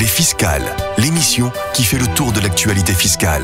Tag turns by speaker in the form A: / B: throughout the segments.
A: fiscales, l'émission qui fait le tour de l'actualité fiscale.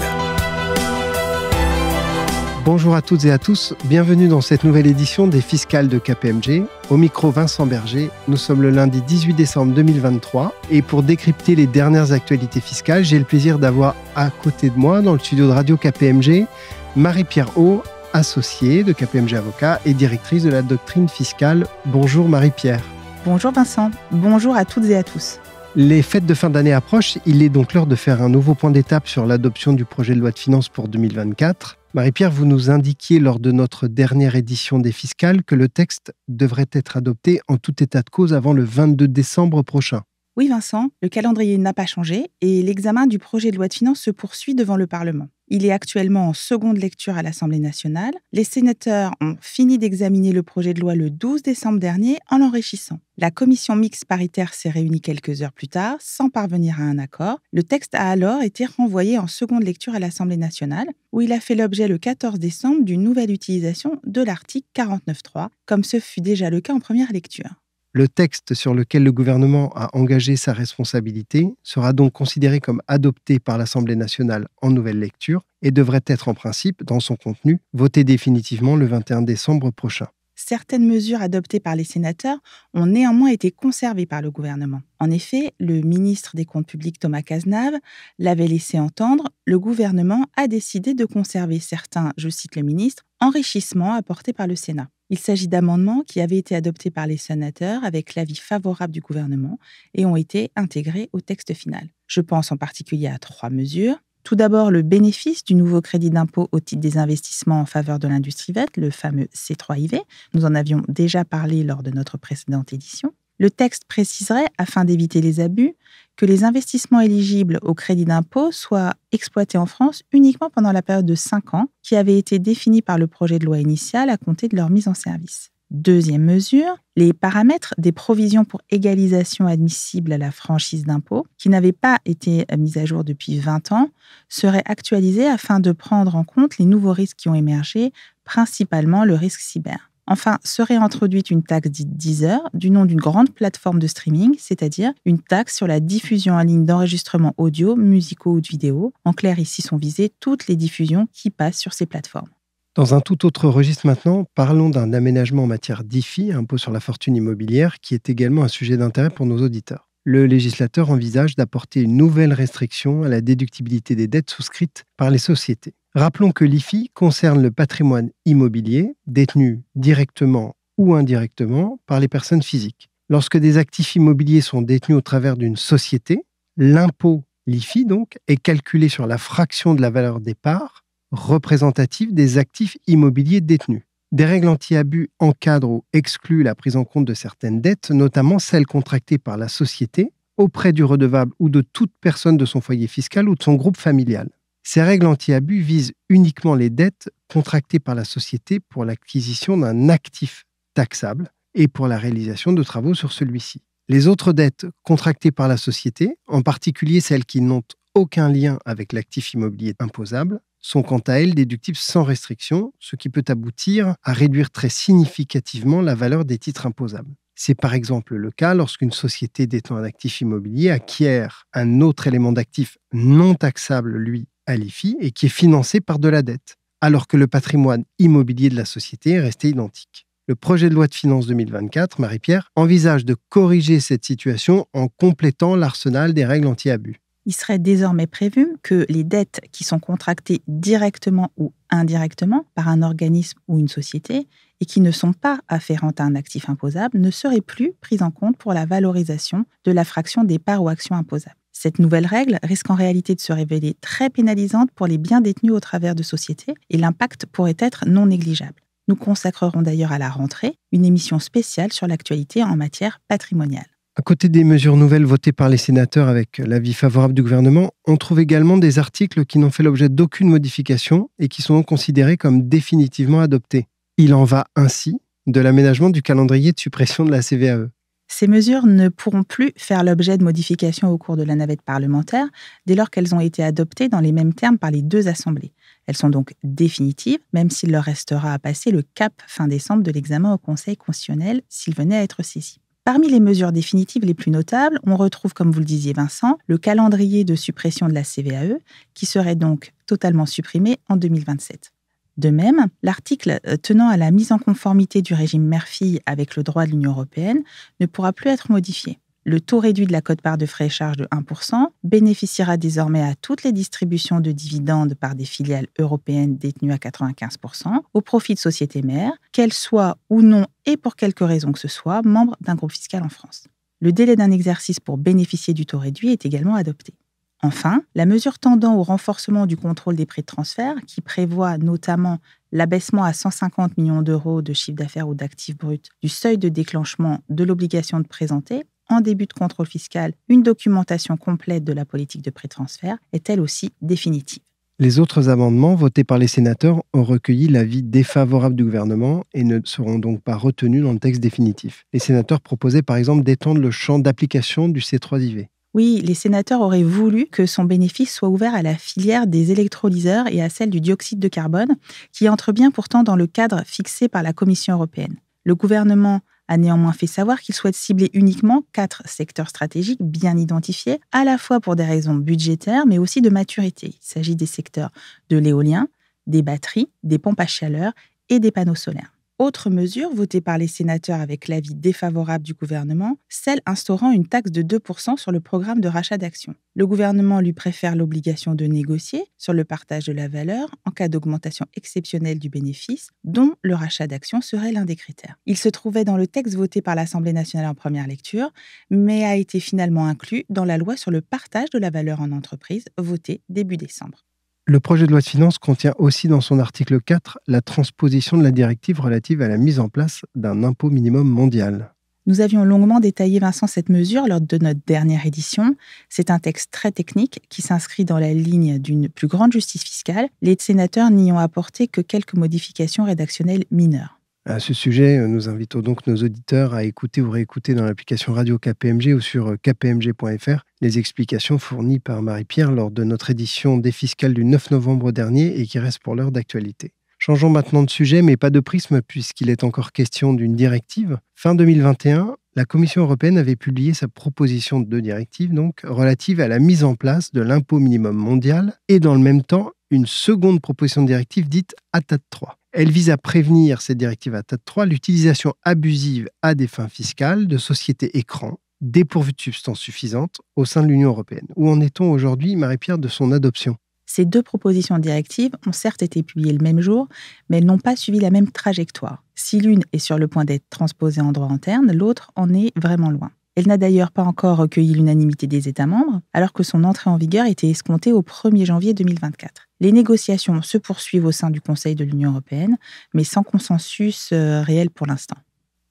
B: Bonjour à toutes et à tous, bienvenue dans cette nouvelle édition des Fiscales de KPMG. Au micro Vincent Berger, nous sommes le lundi 18 décembre 2023 et pour décrypter les dernières actualités fiscales, j'ai le plaisir d'avoir à côté de moi dans le studio de Radio KPMG Marie-Pierre Haut, associée de KPMG Avocat et directrice de la doctrine fiscale. Bonjour Marie-Pierre.
C: Bonjour Vincent, bonjour à toutes et à tous.
B: Les fêtes de fin d'année approchent, il est donc l'heure de faire un nouveau point d'étape sur l'adoption du projet de loi de finances pour 2024. Marie-Pierre, vous nous indiquiez lors de notre dernière édition des Fiscales que le texte devrait être adopté en tout état de cause avant le 22 décembre prochain.
C: Oui Vincent, le calendrier n'a pas changé et l'examen du projet de loi de finances se poursuit devant le Parlement. Il est actuellement en seconde lecture à l'Assemblée nationale. Les sénateurs ont fini d'examiner le projet de loi le 12 décembre dernier en l'enrichissant. La commission mixte paritaire s'est réunie quelques heures plus tard sans parvenir à un accord. Le texte a alors été renvoyé en seconde lecture à l'Assemblée nationale où il a fait l'objet le 14 décembre d'une nouvelle utilisation de l'article 49.3, comme ce fut déjà le cas en première lecture.
B: Le texte sur lequel le gouvernement a engagé sa responsabilité sera donc considéré comme adopté par l'Assemblée nationale en nouvelle lecture et devrait être en principe, dans son contenu, voté définitivement le 21 décembre prochain.
C: Certaines mesures adoptées par les sénateurs ont néanmoins été conservées par le gouvernement. En effet, le ministre des Comptes publics Thomas Cazenave l'avait laissé entendre, le gouvernement a décidé de conserver certains, je cite le ministre, enrichissements apportés par le Sénat. Il s'agit d'amendements qui avaient été adoptés par les sénateurs avec l'avis favorable du gouvernement et ont été intégrés au texte final. Je pense en particulier à 3 mesures. Tout d'abord, le bénéfice du nouveau crédit d'impôt au titre des investissements en faveur de l'industrie verte, le fameux C3IV. Nous en avions déjà parlé lors de notre précédente édition. Le texte préciserait, afin d'éviter les abus, que les investissements éligibles au crédit d'impôt soient exploités en France uniquement pendant la période de 5 ans qui avait été définie par le projet de loi initial à compter de leur mise en service. Deuxième mesure, les paramètres des provisions pour égalisation admissibles à la franchise d'impôt, qui n'avaient pas été mis à jour depuis 20 ans, seraient actualisés afin de prendre en compte les nouveaux risques qui ont émergé, principalement le risque cyber. Enfin, serait introduite une taxe dite Deezer, du nom d'une grande plateforme de streaming, c'est-à-dire une taxe sur la diffusion en ligne d'enregistrements audio, musicaux ou de vidéos. En clair, ici sont visées toutes les diffusions qui passent sur ces plateformes.
B: Dans un tout autre registre maintenant, parlons d'un aménagement en matière d'IFI, impôt sur la fortune immobilière, qui est également un sujet d'intérêt pour nos auditeurs. Le législateur envisage d'apporter une nouvelle restriction à la déductibilité des dettes souscrites par les sociétés. Rappelons que l'IFI concerne le patrimoine immobilier détenu directement ou indirectement par les personnes physiques. Lorsque des actifs immobiliers sont détenus au travers d'une société, l'impôt, l'IFI donc, est calculé sur la fraction de la valeur des parts représentative des actifs immobiliers détenus. Des règles anti-abus encadrent ou excluent la prise en compte de certaines dettes, notamment celles contractées par la société auprès du redevable ou de toute personne de son foyer fiscal ou de son groupe familial. Ces règles anti-abus visent uniquement les dettes contractées par la société pour l'acquisition d'un actif taxable et pour la réalisation de travaux sur celui-ci. Les autres dettes contractées par la société, en particulier celles qui n'ont aucun lien avec l'actif immobilier imposable, sont quant à elles déductibles sans restriction, ce qui peut aboutir à réduire très significativement la valeur des titres imposables. C'est par exemple le cas lorsqu'une société détenant un actif immobilier acquiert un autre élément d'actif non taxable, lui, à l'IFI, et qui est financé par de la dette, alors que le patrimoine immobilier de la société est resté identique. Le projet de loi de finances 2024, Marie-Pierre, envisage de corriger cette situation en complétant l'arsenal des règles anti-abus.
C: Il serait désormais prévu que les dettes qui sont contractées directement ou indirectement par un organisme ou une société et qui ne sont pas afférentes à un actif imposable ne seraient plus prises en compte pour la valorisation de la fraction des parts ou actions imposables. Cette nouvelle règle risque en réalité de se révéler très pénalisante pour les biens détenus au travers de sociétés et l'impact pourrait être non négligeable. Nous consacrerons d'ailleurs à la rentrée une émission spéciale sur l'actualité en matière patrimoniale.
B: À côté des mesures nouvelles votées par les sénateurs avec l'avis favorable du gouvernement, on trouve également des articles qui n'ont fait l'objet d'aucune modification et qui sont donc considérés comme définitivement adoptés. Il en va ainsi de l'aménagement du calendrier de suppression de la CVAE.
C: Ces mesures ne pourront plus faire l'objet de modifications au cours de la navette parlementaire dès lors qu'elles ont été adoptées dans les mêmes termes par les 2 assemblées. Elles sont donc définitives, même s'il leur restera à passer le cap fin décembre de l'examen au Conseil constitutionnel s'il venait à être saisi. Parmi les mesures définitives les plus notables, on retrouve, comme vous le disiez Vincent, le calendrier de suppression de la CVAE, qui serait donc totalement supprimé en 2027. De même, l'article tenant à la mise en conformité du régime mère-fille avec le droit de l'Union européenne ne pourra plus être modifié. Le taux réduit de la quote-part de frais et charges de 1% bénéficiera désormais à toutes les distributions de dividendes par des filiales européennes détenues à 95% au profit de sociétés mères, qu'elles soient ou non, et pour quelque raison que ce soit, membres d'un groupe fiscal en France. Le délai d'un exercice pour bénéficier du taux réduit est également adopté. Enfin, la mesure tendant au renforcement du contrôle des prix de transfert, qui prévoit notamment l'abaissement à 150 millions d'euros de chiffre d'affaires ou d'actifs bruts du seuil de déclenchement de l'obligation de présenter, en début de contrôle fiscal, une documentation complète de la politique de prix de transfert, est elle aussi définitive.
B: Les autres amendements votés par les sénateurs ont recueilli l'avis défavorable du gouvernement et ne seront donc pas retenus dans le texte définitif. Les sénateurs proposaient par exemple d'étendre le champ d'application du C3IV.
C: Oui, les sénateurs auraient voulu que son bénéfice soit ouvert à la filière des électrolyseurs et à celle du dioxyde de carbone, qui entre bien pourtant dans le cadre fixé par la Commission européenne. Le gouvernement a néanmoins fait savoir qu'il souhaite cibler uniquement 4 secteurs stratégiques bien identifiés, à la fois pour des raisons budgétaires, mais aussi de maturité. Il s'agit des secteurs de l'éolien, des batteries, des pompes à chaleur et des panneaux solaires. Autre mesure votée par les sénateurs avec l'avis défavorable du gouvernement, celle instaurant une taxe de 2% sur le programme de rachat d'actions. Le gouvernement lui préfère l'obligation de négocier sur le partage de la valeur en cas d'augmentation exceptionnelle du bénéfice, dont le rachat d'actions serait l'un des critères. Il se trouvait dans le texte voté par l'Assemblée nationale en première lecture, mais a été finalement inclus dans la loi sur le partage de la valeur en entreprise, votée début décembre.
B: Le projet de loi de finances contient aussi dans son article 4 la transposition de la directive relative à la mise en place d'un impôt minimum mondial.
C: Nous avions longuement détaillé, Vincent, cette mesure lors de notre dernière édition. C'est un texte très technique qui s'inscrit dans la ligne d'une plus grande justice fiscale. Les sénateurs n'y ont apporté que quelques modifications rédactionnelles mineures.
B: À ce sujet, nous invitons donc nos auditeurs à écouter ou réécouter dans l'application Radio KPMG ou sur kpmg.fr les explications fournies par Marie-Pierre lors de notre édition des fiscales du 9 novembre dernier et qui restent pour l'heure d'actualité. Changeons maintenant de sujet, mais pas de prisme puisqu'il est encore question d'une directive. Fin 2021, la Commission européenne avait publié sa proposition de directive donc, relative à la mise en place de l'impôt minimum mondial et dans le même temps, une seconde proposition de directive dite ATAD 3. Elle vise à prévenir, cette directive ATAD 3, l'utilisation abusive à des fins fiscales de sociétés écrans dépourvues de substances suffisantes au sein de l'Union européenne. Où en est-on aujourd'hui, Marie-Pierre, de son adoption ?
C: Ces 2 propositions de directive ont certes été publiées le même jour, mais elles n'ont pas suivi la même trajectoire. Si l'une est sur le point d'être transposée en droit interne, l'autre en est vraiment loin. Elle n'a d'ailleurs pas encore recueilli l'unanimité des États membres, alors que son entrée en vigueur était escomptée au 1er janvier 2024. Les négociations se poursuivent au sein du Conseil de l'Union européenne, mais sans consensus réel pour l'instant.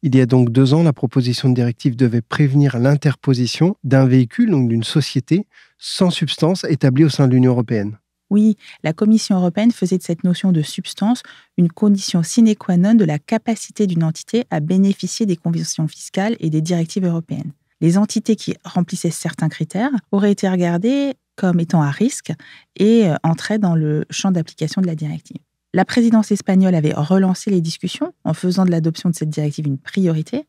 B: Il y a donc 2 ans, la proposition de directive devait prévenir l'interposition d'un véhicule, donc d'une société, sans substance établie au sein de l'Union européenne.
C: Oui, la Commission européenne faisait de cette notion de substance une condition sine qua non de la capacité d'une entité à bénéficier des conventions fiscales et des directives européennes. Les entités qui remplissaient certains critères auraient été regardées comme étant à risque et entraient dans le champ d'application de la directive. La présidence espagnole avait relancé les discussions en faisant de l'adoption de cette directive une priorité.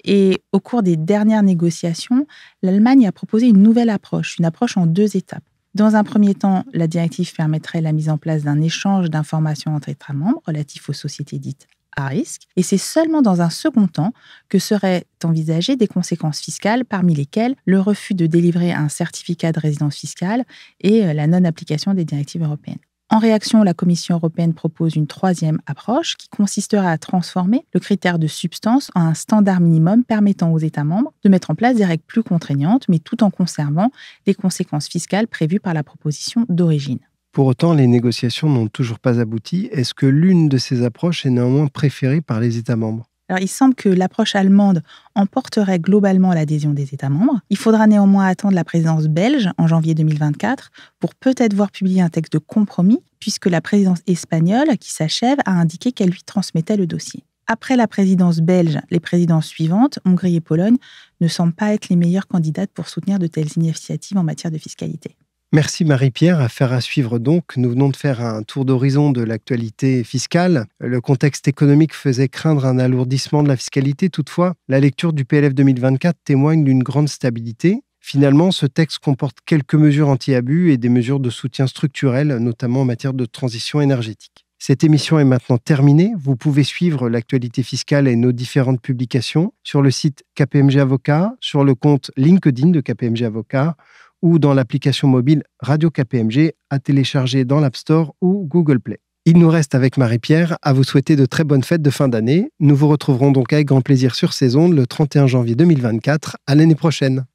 C: Et au cours des dernières négociations, l'Allemagne a proposé une nouvelle approche, une approche en 2 étapes. Dans un premier temps, la directive permettrait la mise en place d'un échange d'informations entre États membres relatif aux sociétés dites à risque. Et c'est seulement dans un second temps que seraient envisagées des conséquences fiscales, parmi lesquelles le refus de délivrer un certificat de résidence fiscale et la non-application des directives européennes. En réaction, la Commission européenne propose une 3e approche qui consisterait à transformer le critère de substance en un standard minimum permettant aux États membres de mettre en place des règles plus contraignantes, mais tout en conservant les conséquences fiscales prévues par la proposition d'origine.
B: Pour autant, les négociations n'ont toujours pas abouti. Est-ce que l'une de ces approches est néanmoins préférée par les États membres ?
C: Alors, il semble que l'approche allemande emporterait globalement l'adhésion des États membres. Il faudra néanmoins attendre la présidence belge en janvier 2024 pour peut-être voir publier un texte de compromis, puisque la présidence espagnole, qui s'achève, a indiqué qu'elle lui transmettait le dossier. Après la présidence belge, les présidences suivantes, Hongrie et Pologne, ne semblent pas être les meilleures candidates pour soutenir de telles initiatives en matière de fiscalité.
B: Merci Marie-Pierre. Affaire à suivre donc. Nous venons de faire un tour d'horizon de l'actualité fiscale. Le contexte économique faisait craindre un alourdissement de la fiscalité. Toutefois, la lecture du PLF 2024 témoigne d'une grande stabilité. Finalement, ce texte comporte quelques mesures anti-abus et des mesures de soutien structurel, notamment en matière de transition énergétique. Cette émission est maintenant terminée. Vous pouvez suivre l'actualité fiscale et nos différentes publications sur le site KPMG Avocat, sur le compte LinkedIn de KPMG Avocat ou dans l'application mobile Radio KPMG à télécharger dans l'App Store ou Google Play. Il nous reste avec Marie-Pierre à vous souhaiter de très bonnes fêtes de fin d'année. Nous vous retrouverons donc avec grand plaisir sur ces ondes le 31 janvier 2024. À l'année prochaine.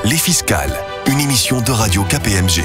A: Les Fiscales, une émission de Radio KPMG.